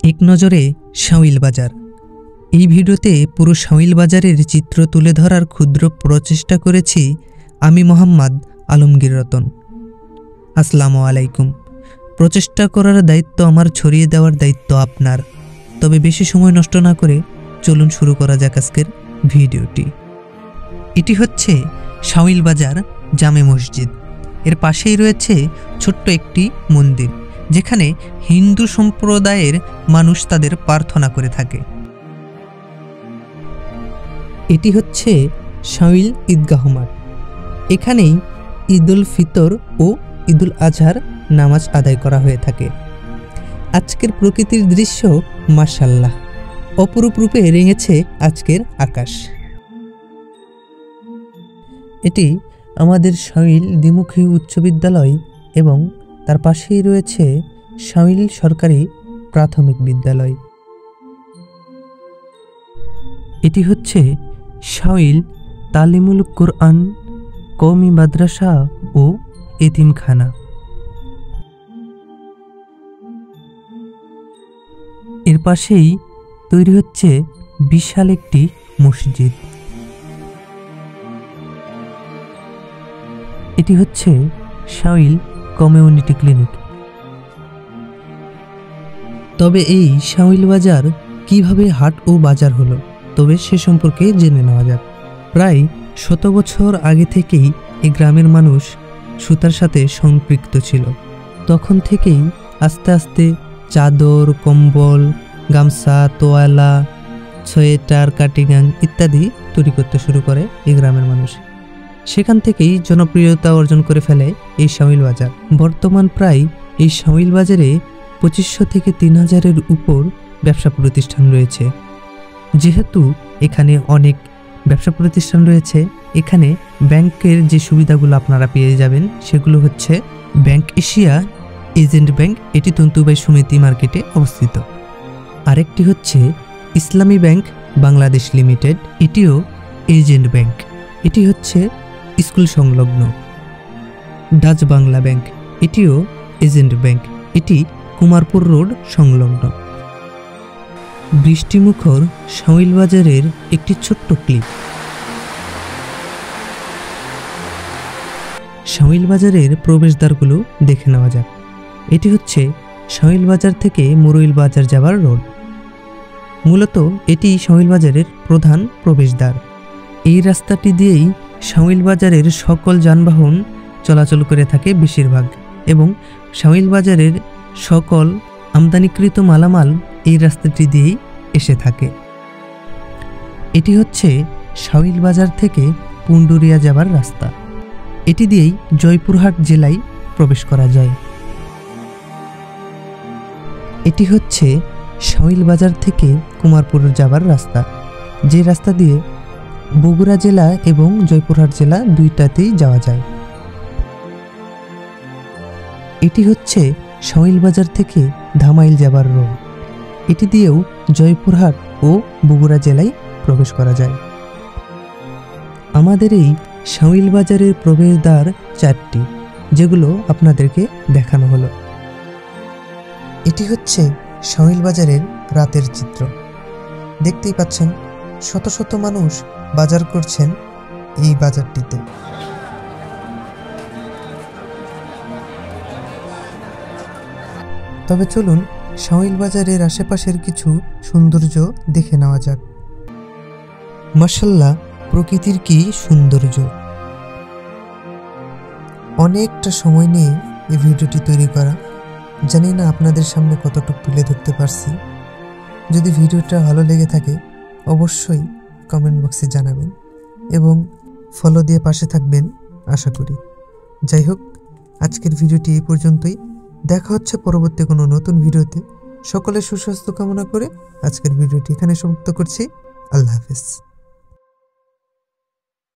এক নজরে শাওইল বাজার। এই ভিডিওতে পুরো শাওইল বাজারের চিত্র তুলে ধরার ক্ষুদ্র প্রচেষ্টা করেছি আমি মোহাম্মদ আলমগীর রতন। আসসালামু আলাইকুম। প্রচেষ্টা করার দায়িত্ব আমার, ছড়িয়ে দেওয়ার দায়িত্ব আপনার। তবে বেশি সময় নষ্ট না করে চলুন শুরু করা যাক আজকের ভিডিওটি। এটি হচ্ছে শাওইল বাজার জামে মসজিদ। এর পাশেই রয়েছে ছোট্ট একটি মন্দির, যেখানে হিন্দু সম্প্রদায়ের মানুষ তাদের প্রার্থনা করে থাকে। এটি হচ্ছে শাওইল ঈদগাহ মাঠ। এখানেই ঈদুল ফিতর ও ঈদুল আজহার নামাজ আদায় করা হয়ে থাকে। আজকের প্রকৃতির দৃশ্য মাশাআল্লাহ, অপরূপ রূপে রেঙেছে আজকের আকাশ। এটি আমাদের শাওইল দ্বিমুখী উচ্চ বিদ্যালয় এবং তার পাশেই রয়েছে শাওইল সরকারি প্রাথমিক বিদ্যালয়। এটি হচ্ছে শাওইল তালিমুল কুরআন কওমি মাদ্রাসা ও এতিমখানা। এর পাশেই তৈরি হচ্ছে বিশাল একটি মসজিদ। এটি হচ্ছে শাওইল কমিউনিটি ক্লিনিক। তবে এই শাওইল বাজার কিভাবে হাট ও বাজার হলো, তবে সে সম্পর্কে জেনে নেওয়া যাক। প্রায় 100 বছর আগে থেকেই এই গ্রামের মানুষ সুতার সাথে সম্পৃক্ত ছিল। তখন থেকেই আস্তে আস্তে চাদর, কম্বল, গামছা, তোয়ালা, সোয়েটার, কাটিগাং ইত্যাদি তৈরি করতে শুরু করে এই গ্রামের মানুষ। সেখান থেকেই জনপ্রিয়তা অর্জন করে ফেলে এই শাওইল বাজার। বর্তমান প্রায় এই শাওইল বাজারে 2500 থেকে 3000-এর উপর ব্যবসা প্রতিষ্ঠান রয়েছে। যেহেতু এখানে অনেক ব্যবসা প্রতিষ্ঠান রয়েছে, এখানে ব্যাংকের যে সুবিধাগুলো আপনারা পেয়ে যাবেন সেগুলো হচ্ছে ব্যাংক এশিয়া এজেন্ট ব্যাংক, এটি তন্তুবাই সমিতি মার্কেটে অবস্থিত। আরেকটি হচ্ছে ইসলামী ব্যাংক বাংলাদেশ লিমিটেড, এটিও এজেন্ট ব্যাংক। এটি হচ্ছে স্কুল সংলগ্ন। ডাচ বাংলা ব্যাংক, এটিও এজেন্ট ব্যাংক, এটি কুমারপুর রোড সংলগ্ন। বৃষ্টিমুখর শাওইল বাজারের একটি ছোট্ট ক্লিপ। শাওইল বাজারের প্রবেশদ্বারগুলো দেখে নেওয়া যাক। এটি হচ্ছে শাওইল বাজার থেকে মুরইল বাজার যাওয়ার রোড। মূলত এটি শাওইল বাজারের প্রধান প্রবেশদ্বার। এই রাস্তাটি দিয়েই শাওইল বাজারের সকল যানবাহন চলাচল করে থাকে বেশিরভাগ, এবং শাওইল বাজারের সকল আমদানিকৃত মালামাল এই রাস্তাটি দিয়েই এসে থাকে। এটি হচ্ছে শাওইল বাজার থেকে পুন্ডুরিয়া যাবার রাস্তা। এটি দিয়েই জয়পুরহাট জেলায় প্রবেশ করা যায়। এটি হচ্ছে শাওইল বাজার থেকে কুমারপুর যাবার রাস্তা, যে রাস্তা দিয়ে বগুড়া জেলা এবং জয়পুরহাট জেলা দুইটাতেই যাওয়া যায়। এটি হচ্ছে শাওইল বাজার থেকে ধামাইল যাবার রোড। এটি দিয়েও জয়পুরহাট ও বগুড়া জেলায় প্রবেশ করা যায়। আমাদের এই শাওইল বাজারের প্রবেশদ্বার 4টি, যেগুলো আপনাদেরকে দেখানো হলো। এটি হচ্ছে শাওইল বাজারের রাতের চিত্র। দেখতেই পাচ্ছেন শত শত মানুষ বাজার করছেন এই বাজারটিতে। তবে চলুন শাওইল বাজারের আশেপাশের কিছু সৌন্দর্য দেখে নেওয়া যাক। মাশাআল্লাহ, প্রকৃতির কি সৌন্দর্য! অনেকটা সময় নিয়ে এই ভিডিওটি তৈরি করা। জানি না আপনাদের সামনে কতটুকু তুলে ধরতে পারছি। যদি ভিডিওটা ভালো লেগে থাকে অবশ্যই কমেন্ট বক্সে জানাবেন এবং ফলো দিয়ে পাশে থাকবেন আশা করি। যাই হোক, আজকের ভিডিওটি এই পর্যন্তই। দেখা হচ্ছে পরবর্তী কোনো নতুন ভিডিওতে। সকলের সুস্বাস্থ্য কামনা করে আজকের ভিডিওটি এখানে সমাপ্ত করছি। আল্লাহ হাফেজ।